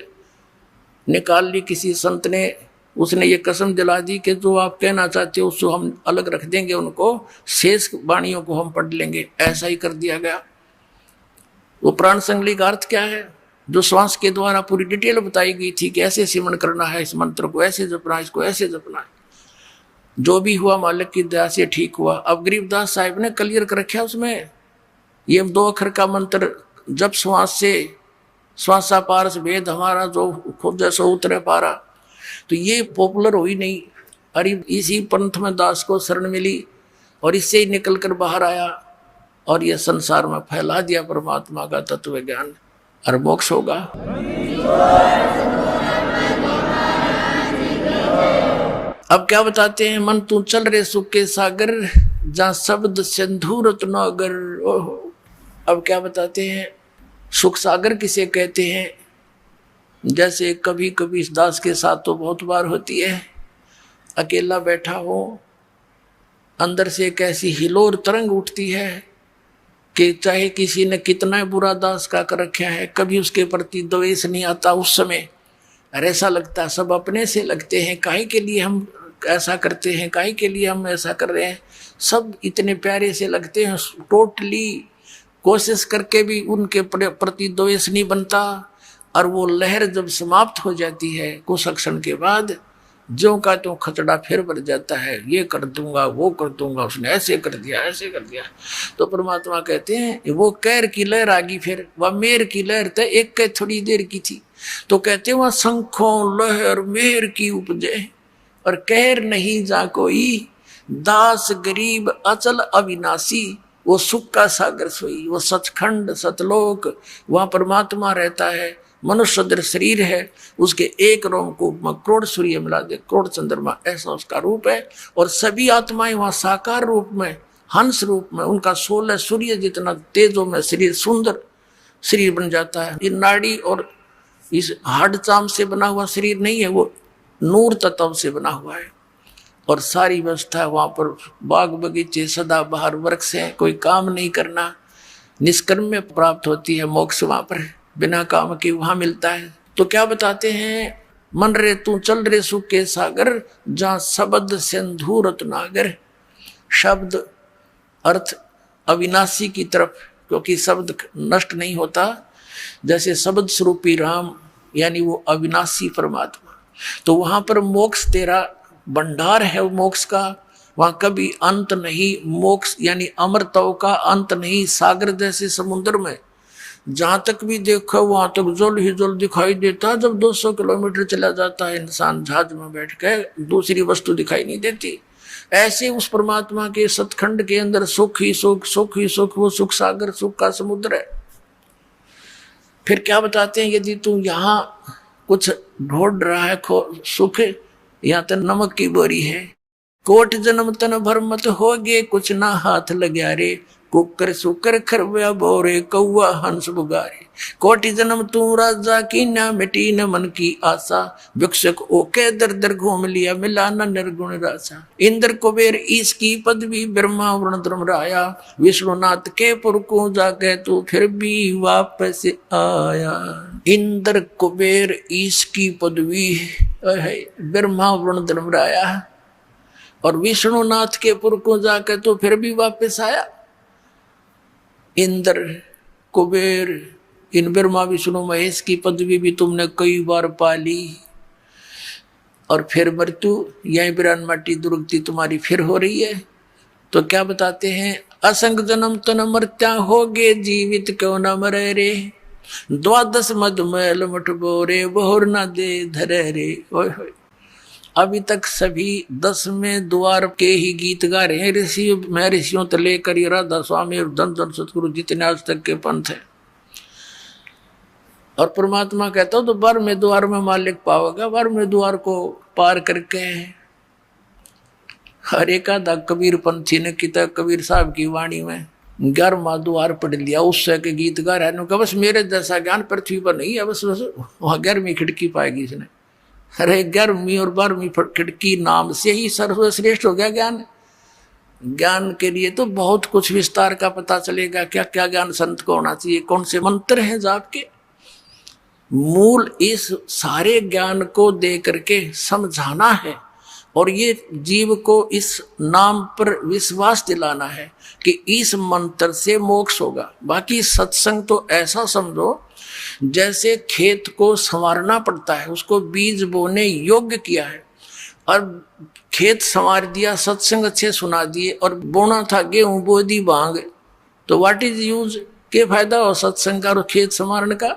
निकाल ली किसी संत ने, उसने ये कसम दिला दी कि जो आप कहना चाहते हो उसको हम अलग रख देंगे, उनको शेष वाणियों को हम पढ़ लेंगे। ऐसा ही कर दिया गया। वो प्राण संगली का अर्थ क्या है? जो श्वास के द्वारा पूरी डिटेल बताई गई थी कि ऐसे सिमरण करना है, इस मंत्र को ऐसे जपना है, इसको ऐसे जपना है। जो भी हुआ मालिक की दया से ठीक हुआ। अब गरीबदास साहिब ने क्लियर कर रखा उसमें, ये 2 अक्षर का मंत्र जब श्वास से श्वासा पारस भेद हमारा, जो खुद जैसा उतरे पारा। तो ये पॉपुलर हुई नहीं, अरे इसी पंथ में दास को शरण मिली, और इससे ही निकल कर बाहर आया, और यह संसार में फैला दिया परमात्मा का तत्व ज्ञान, और मोक्ष होगा। अब क्या बताते हैं? मन तू चल रे सुख के सागर, जहाँ शब्द सिंधु रत्नागर। अब क्या बताते हैं? सुख सागर किसे कहते हैं? जैसे कभी कभी इस दास के साथ तो बहुत बार होती है, अकेला बैठा हो, अंदर से एक ऐसी हिलोर तरंग उठती है कि चाहे किसी ने कितना बुरा दास का कर रखा है, कभी उसके प्रति द्वेष नहीं आता उस समय। और ऐसा लगता है सब अपने से लगते हैं, काहे के लिए हम ऐसा करते हैं, काहे के लिए हम ऐसा कर रहे हैं। सब इतने प्यारे से लगते हैं, टोटली कोशिश करके भी उनके प्रति द्वेष नहीं बनता। और वो लहर जब समाप्त हो जाती है कुछ क्षण के बाद, जो का तो खतड़ा फिर बढ़ जाता है, ये कर दूंगा वो कर दूंगा, उसने ऐसे कर दिया ऐसे कर दिया। तो परमात्मा कहते हैं वो कैर की लहर आ गई, फिर वह मेर की लहर तो एक के थोड़ी देर की थी। तो कहते हैं वह शंखों लहर मेर की उपजे, और कहर नहीं जा कोई, दास गरीब अचल अविनाशी। वो सुख का सागर सोई, वो सचखंड सतलोक, वहाँ परमात्मा रहता है। मनुष्य सदृश शरीर है, उसके एक रोम को करोड़ सूर्य मिला दे, करोड़ चंद्रमा, ऐसा उसका रूप है। और सभी आत्माएं वहाँ साकार रूप में, हंस रूप में, उनका 16 सूर्य जितना तेजों में शरीर, सुंदर शरीर बन जाता है। ये नाड़ी और इस हाड़ चाम से बना हुआ शरीर नहीं है, वो नूर तत्व से बना हुआ है। और सारी व्यवस्था वहाँ पर बाग बगीचे, सदा बाहर वृक्ष हैं, कोई काम नहीं करना, निष्कर्म में प्राप्त होती है मोक्ष। वहाँ पर बिना काम के वहाँ मिलता है। तो क्या बताते हैं, मन रे तू चल रे सुख के सागर, जहां शब्द सिंधु रत्नागर। शब्द अर्थ अविनाशी की तरफ, क्योंकि शब्द नष्ट नहीं होता, जैसे शब्द स्वरूपी राम यानी वो अविनाशी परमात्मा। तो वहां पर मोक्ष तेरा भंडार है, मोक्ष का वहां कभी अंत नहीं। मोक्ष यानी अमरत्व का अंत नहीं। सागर जैसे समुद्र में जहां तक भी देखो वहां तक जल ही जल दिखाई देता। जब 200 किलोमीटर चला जाता है इंसान जहाज में बैठ के, दूसरी वस्तु दिखाई नहीं देती। ऐसे उस परमात्मा के सतखंड के अंदर सुख ही सुख, सुख ही सुख, वो सुख सागर, सुख का समुद्र है। फिर क्या बताते हैं, यदि तू यहाँ कुछ ढूंढ रहा है सुख, या तो नमक की बोरी है। कोट जन्म तन भर मत होगे, कुछ ना हाथ लग्या रे। कुकर सुकर खरव्या बोरे, कौआ हंस बुगारे। कोटि जन्म तू राजा की, ना मिटी न मन की आशा। भिक्षक ओके दर दर घूम लिया, मिला न निर्गुण रासा। इंद्र कुबेर इसकी पदवी, ब्रह्मा वरुण धर्म राया। विष्णुनाथ के पुर को जाके तू फिर भी वापस आया। इंद्र कुबेर इसकी पदवी है, ब्रह्मा वरुण धर्म राया, और विष्णुनाथ के पुर को जाके तो फिर भी वापस आया। इंद्र कुबेर, इन ब्रह्मा विष्णु महेश की पदवी भी तुमने कई बार पाली, और फिर मृत्यु यही बिरान माटी दुर्गति तुम्हारी फिर हो रही है। तो क्या बताते हैं, असंग जन्म तन मर्त्या होगे, जीवित क्यों न मरे रे। द्वादश मधुमैल मठ बोरे, बहुर न दे धरे रे। ओए होए, अभी तक सभी 10वें द्वार के ही गीत गा रहे हैं ऋषि। मैं ऋषियों तो लेकर ये राधा स्वामी और धन धन सतगुरु जितने आज तक के पंथ है। और परमात्मा कहता हो तो 12वें द्वार में मालिक पाओगा। 12वें द्वार को पार करके हर एक आधा कबीर पंथी ने किता, कबीर साहब की वाणी में 11वां द्वार पढ़ लिया, उससे के गीत गा रहा है। बस मेरे जैसा ज्ञान पृथ्वी पर नहीं है, बस वहां 11वीं खिड़की पाएगी इसने। अरे 11वीं और 12वीं खिड़की नाम से ही सर्वश्रेष्ठ हो गया ज्ञान। ज्ञान के लिए तो बहुत कुछ विस्तार का पता चलेगा, क्या क्या ज्ञान संत को होना चाहिए, कौन से मंत्र हैं जाप के। मूल इस सारे ज्ञान को दे करके समझाना है, और ये जीव को इस नाम पर विश्वास दिलाना है कि इस मंत्र से मोक्ष होगा। बाकी सत्संग तो ऐसा समझो जैसे खेत को संवारना पड़ता है, उसको बीज बोने योग्य किया है और खेत संवार दिया, सत्संग अच्छे सुना दिए, और बोना था गेहूं बो दी भांग, तो व्हाट इज यूज, के फायदा हो सत्संग का और खेत संवारने का।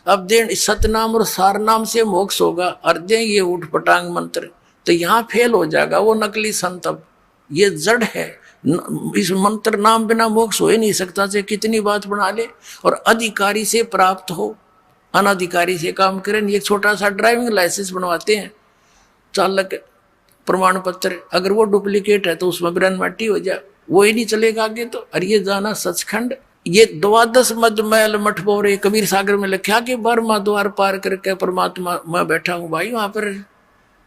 अब दे सतनाम और सारनाम से मोक्ष होगा, और दे ये उठ पटांग मंत्र, तो यहाँ फेल हो जाएगा वो नकली संत। अब ये जड़ है, इस मंत्र नाम बिना मोक्ष हो ही नहीं सकता, चाहे कितनी बात बना ले। और अधिकारी से प्राप्त हो, अनाधिकारी से काम करें। एक छोटा सा ड्राइविंग लाइसेंस बनवाते हैं, चालक प्रमाण पत्र, अगर वो डुप्लीकेट है तो उसमें ब्रन माटी हो जाए, वो ही नहीं चलेगा आगे। तो अरे ये जाना सचखंड, ये 12 मधुमैल मठ बोरे, कबीर सागर में लिखा कि 12वां द्वार पार करके परमात्मा मैं बैठा हूँ भाई वहां पर।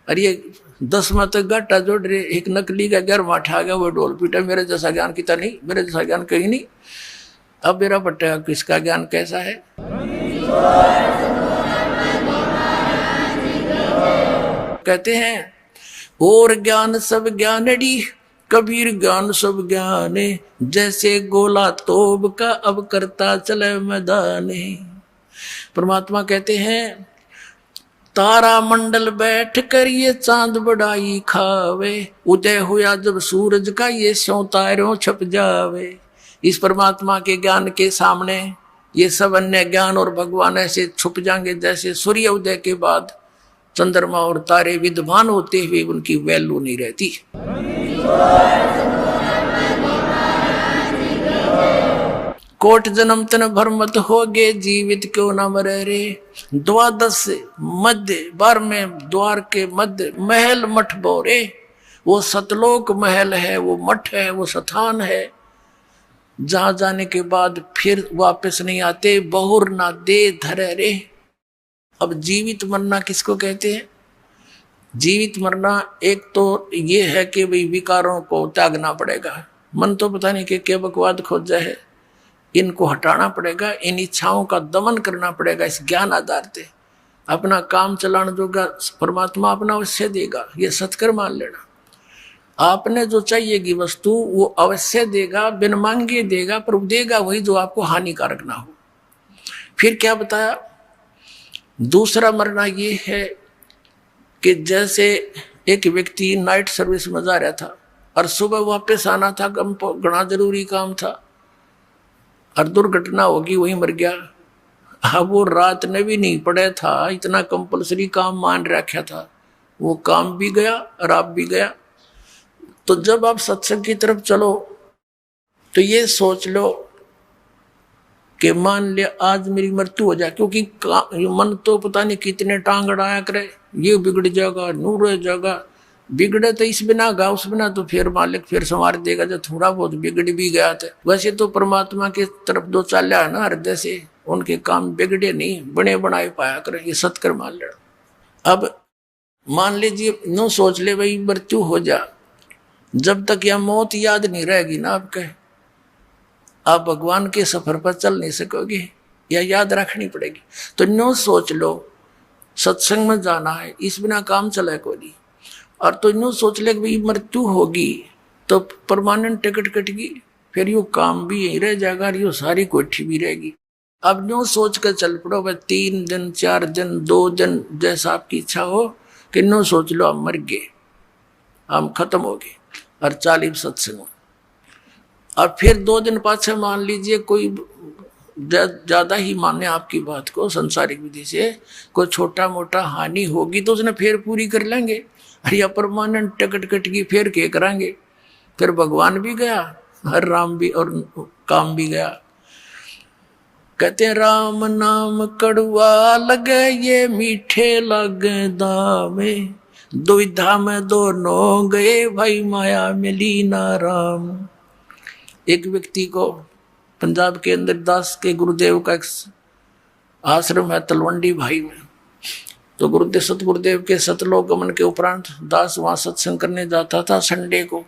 अरे ये 10वां तक घाटा जोड़ रहे, एक नकली का 11वां ठा गया, वो ढोल पीटा, मेरे जैसा ज्ञान कितना नहीं, मेरे जैसा ज्ञान कहीं नहीं। अब मेरा पट्टा किसका ज्ञान कैसा है। कहते हैं और ज्ञान सब ज्ञानड़ी, कबीर ज्ञान सब ज्ञाने, जैसे गोला तोब का अब करता चले मैदाने। परमात्मा कहते हैं तारा मंडल बैठ कर ये चांद बढ़ाई खावे, उदय हुआ जब सूरज का ये स्यों तारों छप जावे। इस परमात्मा के ज्ञान के सामने ये सब अन्य ज्ञान और भगवान ऐसे छुप जाएंगे जैसे सूर्य उदय के बाद चंद्रमा और तारे विद्वान होते हुए उनकी वैल्यू नहीं रहती। कोट जन्म तन भर मत होगे, जीवित क्यों न मरे रे। 12 मध्य 12वें द्वार के मध्य महल मठ बोरे, वो सतलोक महल है, वो मठ है, वो स्थान है जहां जाने के बाद फिर वापस नहीं आते। बहुर ना दे धरे रे। अब जीवित मरना किसको कहते हैं। जीवित मरना एक तो ये है कि भाई विकारों को त्यागना पड़ेगा। मन तो पता नहीं कि क्या बकवाद खोजा है, इनको हटाना पड़ेगा, इन इच्छाओं का दमन करना पड़ेगा इस ज्ञान आधार से। अपना काम चलाने जोगा परमात्मा अपना अवश्य देगा, ये सत्कर मान लेना। आपने जो चाहिएगी वस्तु वो अवश्य देगा, बिन मांगे देगा, पर देगा वही जो आपको हानिकारक ना हो। फिर क्या बताया, दूसरा मरना ये है कि जैसे एक व्यक्ति नाइट सर्विस में जा रहा था और सुबह वापस आना था, घना जरूरी काम था, और दुर्घटना होगी, वही मर गया। अब वो रात ने भी नहीं पड़ा था, इतना कंपलसरी काम मान रखा था, वो काम भी गया और आप भी गया। तो जब आप सत्संग की तरफ चलो तो ये सोच लो कि मान लिया आज मेरी मृत्यु हो जाए, क्योंकि मन तो पता नहीं कितने टांग अड़ाया करे, ये बिगड़ जाएगा, नूर रह जाएगा, बिगड़े तो इस बिना गा उस बिना तो फिर मालिक फिर संवार देगा, जो थोड़ा बहुत बिगड़ भी गया था। वैसे तो परमात्मा की तरफ दो चाल्या है ना हृदय से, उनके काम बिगड़े नहीं, बने बनाए पाया करे, ये सत्कर मान लेना। अब मान लीजिए नो सोच ले भाई मृत्यु हो जा, जब तक यह मौत याद नहीं रहेगी ना आपके, आप भगवान के सफर पर चल नहीं सकोगे, या याद रखनी पड़ेगी। तो नो सोच लो सत्संग में जाना है, इस बिना काम चले को नहीं। और तो नो सोच ले कि भाई मृत्यु होगी तो परमानेंट टिकट कटेगी, फिर यो काम भी यही रह जाएगा और यो सारी कोठी भी रहेगी। अब नो सोच कर चल पड़ो भाई 3 दिन 4 दिन 2 दिन जैसा आपकी इच्छा हो, कि नो सोच लो हम मर गए, हम खत्म हो गए और 40 सत्संग। और फिर 2 दिन पाछे मान लीजिए कोई ज्यादा ही माने आपकी बात को संसारिक विधि से, कोई छोटा मोटा हानि होगी तो उसने फिर पूरी कर लेंगे, अरे या परमानेंट टिकट कटगी फिर क्या करांगे, फिर भगवान भी गया और राम भी और काम भी गया। कहते राम नाम कड़वा लगे ये मीठे लगे दामे, दुविधा में दोनों गए भाई माया मिली ना राम। एक व्यक्ति को पंजाब के अंदर दास के गुरुदेव का एक आश्रम है तलवंडी भाई में, तो गुरुदेव सतगुरुदेव के सतलोक गमन के उपरांत दास वहां सत्संग करने जाता था संडे को,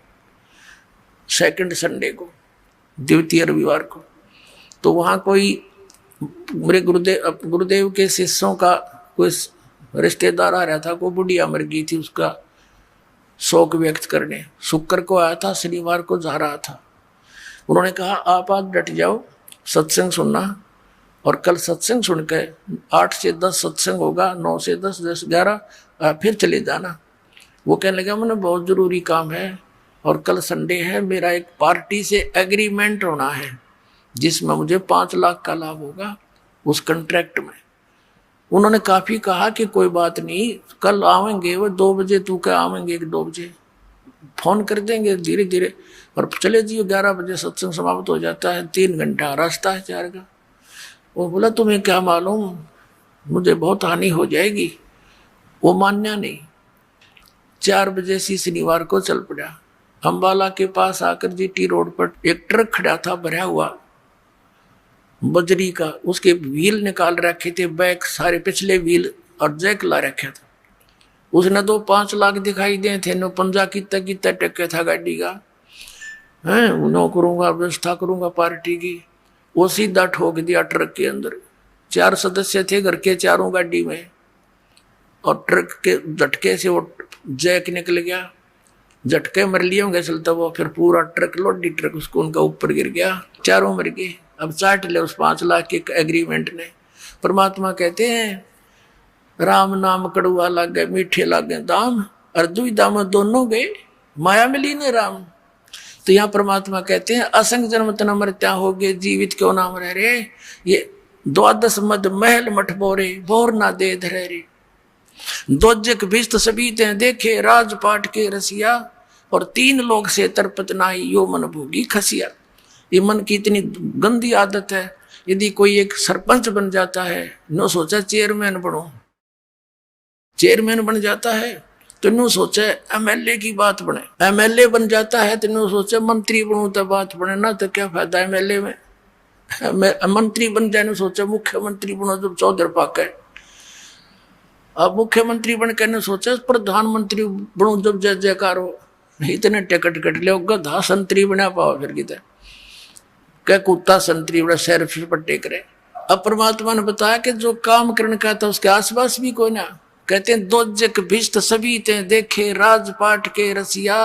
सेकंड संडे को, द्वितीय रविवार को। तो वहां कोई मेरे गुरुदेव के शिष्यों का कोई रिश्तेदार आ रहा था, कोई बुढ़िया मर गई थी, उसका शोक व्यक्त करने शुक्र को आया था, शनिवार को जा रहा था। उन्होंने कहा आप आज डट जाओ सत्संग सुनना, और कल सत्संग सुन के 8 से 10 सत्संग होगा, 9 से 10 10 11 फिर चले जाना। वो कहने लगा मैंने बहुत जरूरी काम है और कल संडे है, मेरा एक पार्टी से एग्रीमेंट होना है जिसमें मुझे 5 लाख का लाभ होगा उस कंट्रैक्ट में। उन्होंने काफी कहा कि कोई बात नहीं, कल आवेंगे वो 2 बजे, तू क्या आवेंगे 1-2 बजे, फोन कर देंगे धीरे धीरे, और चले जियो 11 बजे सत्संग समाप्त हो जाता है, 3 घंटा रास्ता है 4 का। वो बोला तुम्हें क्या मालूम, मुझे बहुत हानि हो जाएगी। वो मान्या नहीं, 4 बजे से शनिवार को चल पड़ा। अम्बाला के पास आकर जीटी रोड पर एक ट्रक खड़ा था भरा हुआ बजरी का, उसके व्हील निकाल रखे थे, बैक सारे पिछले व्हील और जैक ला रखा था। उसने तो 5 लाख दिखाई दे थे, नो पंजा कितना टक्के था गाड़ी का, है नो करूंगा व्यवस्था करूंगा पार्टी की। वो सीधा ठोक दिया ट्रक के अंदर। 4 सदस्य थे घर के, चारों गाड़ी में, और ट्रक के झटके से वो जैक निकल गया, झटके मर लिए होंगे चलता वो, फिर पूरा ट्रक लोडी ट्रक उसको उनका ऊपर गिर गया, चारों मर गए। अब चाट ले उस 5 लाख के एग्रीमेंट ने। परमात्मा कहते हैं राम नाम कड़वा लागे मीठे लागे दाम, और दुविधा में दोनों गए माया मिली ने राम। तो यहाँ परमात्मा कहते हैं असंग जन्म तना मरत्या हो गए, जीवित क्यों नाम रह रे, ये 12 मद महल मठ बोरे बोर ना दे धरे रे। दोजक भिस्त सबीते देखे राजपाट के रसिया, और 3 लोग से तरपत नाई यो मन भोगी खसिया। ये मन की इतनी गंदी आदत है, यदि कोई एक सरपंच बन जाता है, नो सोचा चेयरमैन बनो, चेयरमैन बन जाता है तो नो सोचे एमएलए की बात बने, एमएलए बन जाता है तो नो सोचे मंत्री बनूं तो बात बने ना, तो क्या फायदा एमएलए में। मंत्री बन जाए नो सोचे मुख्यमंत्री बनो जब चौधर पाके, अब मुख्यमंत्री बन के सोचे प्रधानमंत्री बनूं जब जय जयकार हो। इतने टिकट कट ले गधा संतरी बना पाओ, फिर कितने क्या कुत्ता संतरी बड़ा सैर पर टेक रहे। अब परमात्मा ने बताया कि जो काम करने का था उसके आसपास भी कोई ना। कहते हैं दो जग भिष्ट सभी ते देखे राजपाट के रसिया,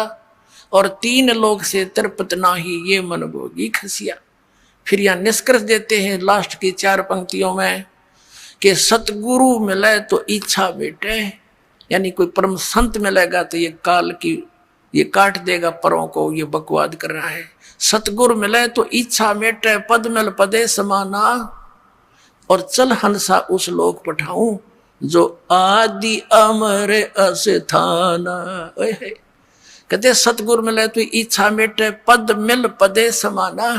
और तीन लोग से तरपत नाही ये मन भोगी खसिया। फिर यहां निष्कर्ष देते हैं लास्ट की 4 पंक्तियों में कि सतगुरु मिले तो इच्छा बेटे, यानी कोई परम संत मिलेगा तो ये काल की ये काट देगा परों को, ये बकवाद कर रहा है। सतगुरु मिले तो इच्छा मेटे, पद मिल पदे समाना, और चल हंसा उस लोक पठाऊं जो आदि अमर अस्थाना। कहते सतगुरु मिले तो इच्छा मेटे, पद मिल पदे समाना।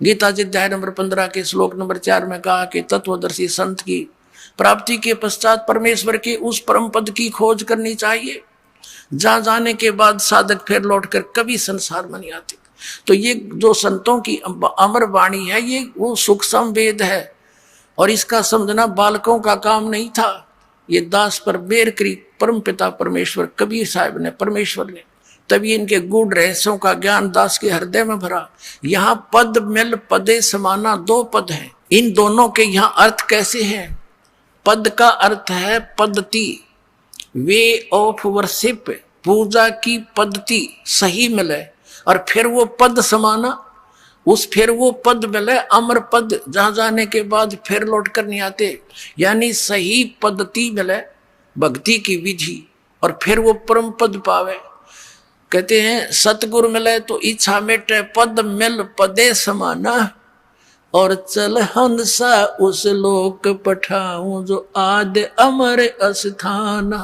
गीता जी अध्याय नंबर 15 के श्लोक नंबर 4 में कहा कि तत्वदर्शी संत की प्राप्ति के पश्चात परमेश्वर के उस परम पद की खोज करनी चाहिए, जहां जाने के बाद साधक फिर लौटकर कभी संसार में नहीं आते। तो ये जो संतों की अमर वाणी है, ये वो सूक्ष्म वेद है, और इसका समझना बालकों का काम नहीं था। ये दास पर बेर करी परम पिता परमेश्वर कबीर साहब ने, परमेश्वर ने, तभी इनके गूढ़ रहस्यों का ज्ञान दास के हृदय में भरा। यहाँ पद मिल पदे समाना 2 पद हैं। इन दोनों के यहाँ अर्थ कैसे हैं? पद का अर्थ है पद्धति, वे ऑफ वर्शिप, पूजा की पद्धति सही मिले, और फिर वो पद समाना, फिर वो पद मिले अमर पद, जहां जाने के बाद फिर लौट कर नहीं आते। यानी सही पद्धति मिले भक्ति की विधि, और फिर वो परम पद पावे। कहते हैं सतगुरु मिले तो इच्छा मेटे, पद मिल पदे समाना, और चल हंसा उस लोक पठाऊं जो आदि अमर अस्थाना।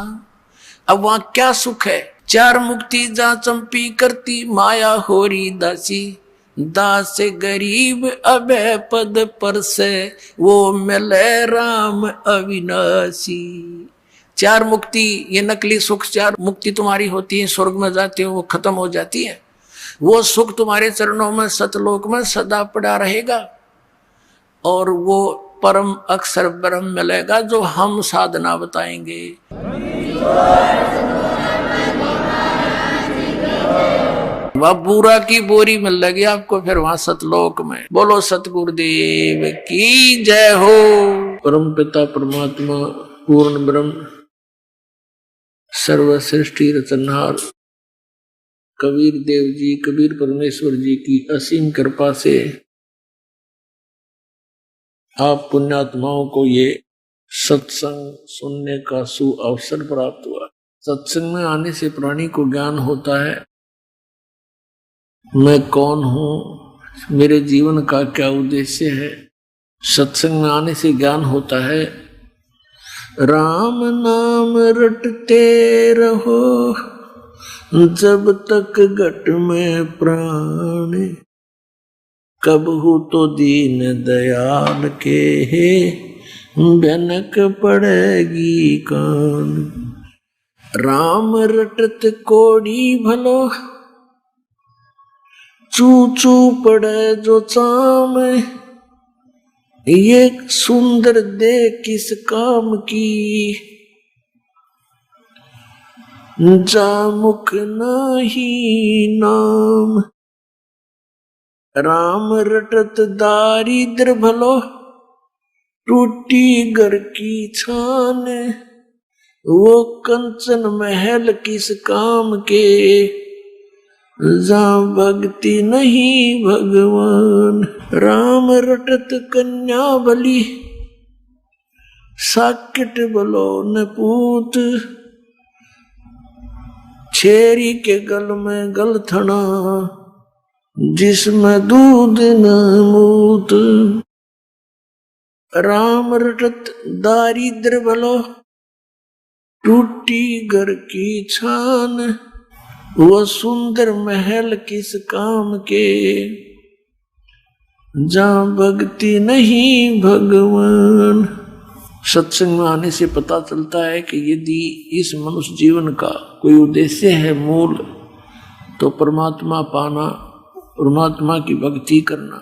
अब वहां क्या सुख है? 4 मुक्ति जहां चंपी करती माया होरी दासी, दास गरीब अभय पद पर से वो मिले राम अविनाशी। 4 मुक्ति, ये नकली सुख 4 मुक्ति तुम्हारी होती है, स्वर्ग में जाते हो वो खत्म हो जाती है। वो सुख तुम्हारे चरणों में सतलोक में सदा पड़ा रहेगा, और वो परम अक्षर ब्रह्म मिलेगा जो हम साधना बताएंगे। वह बूरा की बोरी मिल लगी आपको फिर वहां सतलोक में। बोलो सतगुरुदेव की जय हो। परम पिता परमात्मा पूर्ण ब्रह्म सर्व सृष्टि रचनहार कबीर देव जी, कबीर परमेश्वर जी की असीम कृपा से आप पुण्यात्माओं को ये सत्संग सुनने का सु अवसर प्राप्त हुआ। सत्संग में आने से प्राणी को ज्ञान होता है, मैं कौन हूं, मेरे जीवन का क्या उद्देश्य है। सत्संग में आने से ज्ञान होता है। राम नाम रटते रहो जब तक घट में प्राण, कबहू तो दीन दयाल के भनक पड़ेगी कान। राम रटत कोड़ी भलो, चू चू पड़े जो चाम, ये सुंदर दे किस काम की, जा मुख नाही नाम। राम रटत दारिद्र भलो, टूटी घर की छान, वो कंचन महल किस काम के, जहाँ भक्ति नहीं भगवान। राम रटत कन्या बलि, साकिट बलो न पूत, छेरी के गल में गलथना, जिसमें दूध न मूत। राम रटत दारिद्र भलो, टूटी घर की छान, वो सुंदर महल किस काम के, जहाँ भक्ति नहीं भगवान। सत्संग में आने से पता चलता है कि यदि इस मनुष्य जीवन का कोई उद्देश्य है मूल, तो परमात्मा पाना, परमात्मा की भक्ति करना।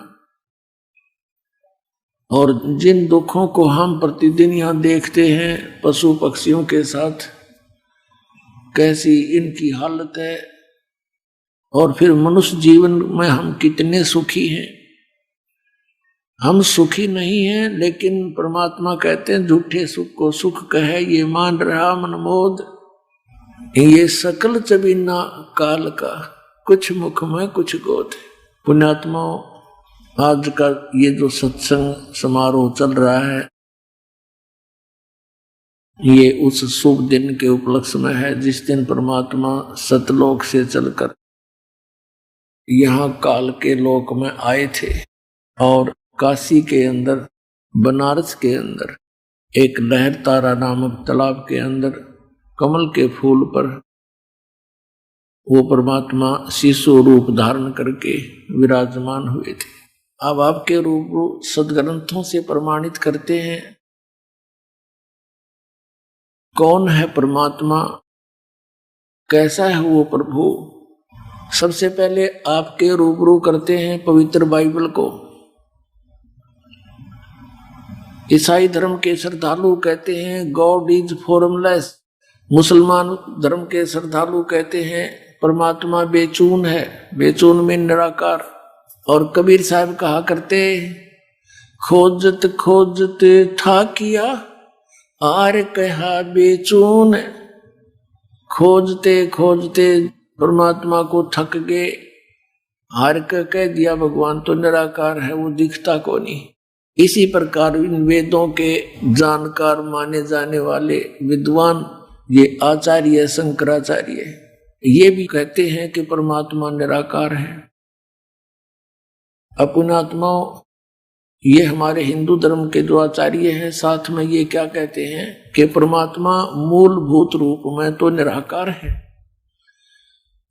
और जिन दुखों को हम प्रतिदिन यहाँ देखते हैं पशु पक्षियों के साथ, कैसी इनकी हालत है, और फिर मनुष्य जीवन में हम कितने सुखी हैं। हम सुखी नहीं हैं, लेकिन परमात्मा कहते हैं झूठे सुख को सुख कहे ये मान रहा मनमोद, ये सकल चबीना काल का, कुछ मुख में कुछ गोद। पुण्यात्माओं, आज का ये जो सत्संग समारोह चल रहा है, ये उस शुभ दिन के उपलक्ष्य में है जिस दिन परमात्मा सतलोक से चलकर यहाँ काल के लोक में आए थे और काशी के अंदर, बनारस के अंदर एक लहर तारा नामक तालाब के अंदर कमल के फूल पर वो परमात्मा शिशु रूप धारण करके विराजमान हुए थे। अब आपके रूप सदग्रंथों से प्रमाणित करते हैं कौन है परमात्मा, कैसा है वो प्रभु। सबसे पहले आपके रूबरू करते हैं पवित्र बाइबल को। ईसाई धर्म के श्रद्धालु कहते हैं गॉड इज फॉर्मलेस, मुसलमान धर्म के श्रद्धालु कहते हैं परमात्मा बेचून है, बेचून में निराकार। और कबीर साहब कहा करते खोजत खोजत था किया आर कहा बेचून, खोजते खोजते परमात्मा को थक गए, हार कह दिया भगवान तो निराकार है, वो दिखता को नहीं। इसी प्रकार इन वेदों के जानकार माने जाने वाले विद्वान ये आचार्य शंकराचार्य ये भी कहते हैं कि परमात्मा निराकार है। अपनात्माओं, ये हमारे हिंदू धर्म के जो आचार्य हैं साथ में ये क्या कहते हैं कि परमात्मा मूलभूत रूप में तो निराकार है,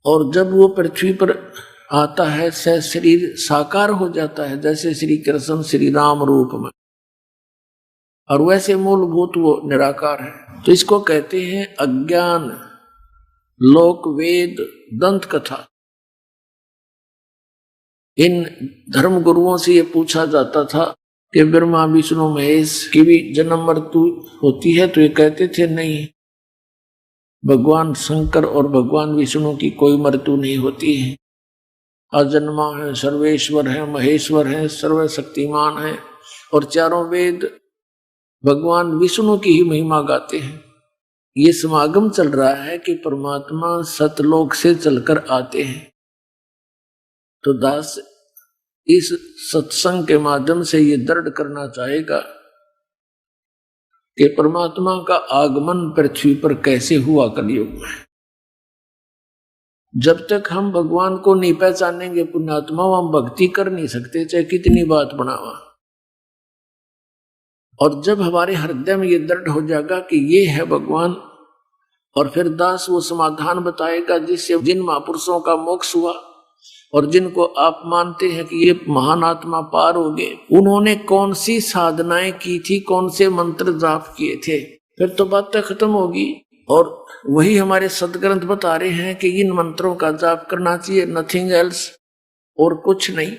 और जब वो पृथ्वी पर आता है सह शरीर साकार हो जाता है, जैसे श्री कृष्ण श्री राम रूप में, और वैसे मूलभूत वो निराकार है। तो इसको कहते हैं अज्ञान, लोक वेद, दंत कथा। इन धर्म गुरुओं से ये पूछा जाता था कि ब्रह्मा विष्णु महेश की भी जन्म मृत्यु होती है, तो ये कहते थे नहीं, भगवान शंकर और भगवान विष्णु की कोई मृत्यु नहीं होती है, अजन्मा है, सर्वेश्वर है, महेश्वर है, सर्वशक्तिमान है। और चारों वेद भगवान विष्णु की ही महिमा गाते हैं। ये समागम चल रहा है कि परमात्मा सतलोक से चलकर आते हैं। तो दास इस सत्संग के माध्यम से ये दृढ़ करना चाहेगा कि परमात्मा का आगमन पृथ्वी पर कैसे हुआ कलयुग में। जब तक हम भगवान को नहीं पहचानेंगे पुण्यात्मा, हम भक्ति कर नहीं सकते, चाहे कितनी बात बनावा। और जब हमारे हृदय में ये दृढ़ हो जाएगा कि ये है भगवान, और फिर दास वो समाधान बताएगा जिससे जिन महापुरुषों का मोक्ष हुआ और जिनको आप मानते हैं कि ये महान आत्मा पार हो गए, उन्होंने कौन सी साधनाएं की थी, कौन से मंत्र जाप किए थे, फिर तो बात खत्म होगी। और वही हमारे सदग्रंथ बता रहे हैं कि इन मंत्रों का जाप करना चाहिए, नथिंग एल्स, और कुछ नहीं।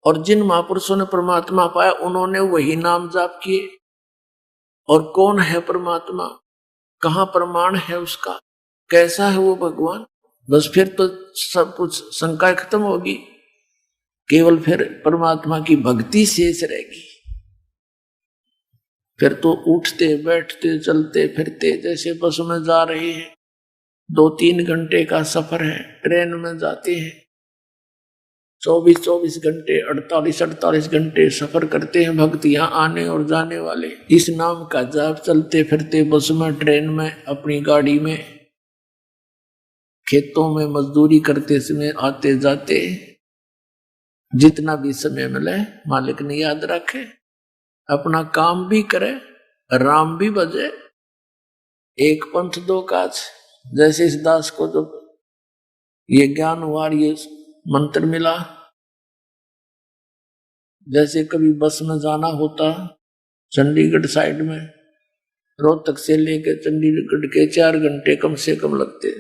और जिन महापुरुषों ने परमात्मा पाया उन्होंने वही नाम जाप किए। और कौन है परमात्मा, कहाँ प्रमाण है उसका, कैसा है वो भगवान, बस फिर तो सब कुछ शंका खत्म होगी, केवल फिर परमात्मा की भक्ति शेष रहेगी। फिर तो उठते बैठते चलते फिरते जैसे बस में जा रहे हैं, 2-3 घंटे का सफर है, ट्रेन में जाते हैं 24-24 घंटे 48-48 घंटे सफर करते हैं भक्त यहाँ आने और जाने वाले। इस नाम का जाप चलते फिरते बस में, ट्रेन में, अपनी गाड़ी में, खेतों में मजदूरी करते समय, आते जाते, जितना भी समय मिले मालिक ने याद रखे, अपना काम भी करे, राम भी बजे, एक पंथ दो काज। जैसे इस दास को जब ये ज्ञान हुआ, ये मंत्र मिला, जैसे कभी बस में जाना होता चंडीगढ़ साइड में, रोहतक से लेकर चंडीगढ़ के 4 घंटे कम से कम लगते,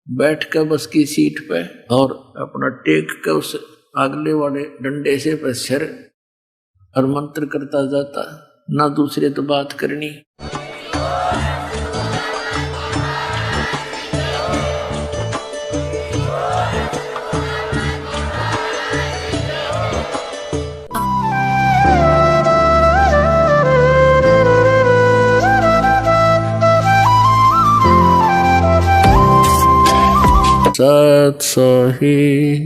बैठ कर बस की सीट पे और अपना टेक कर उस अगले वाले डंडे से पर सिर और मंत्र करता जाता, ना दूसरे तो बात करनी। तत्सहि।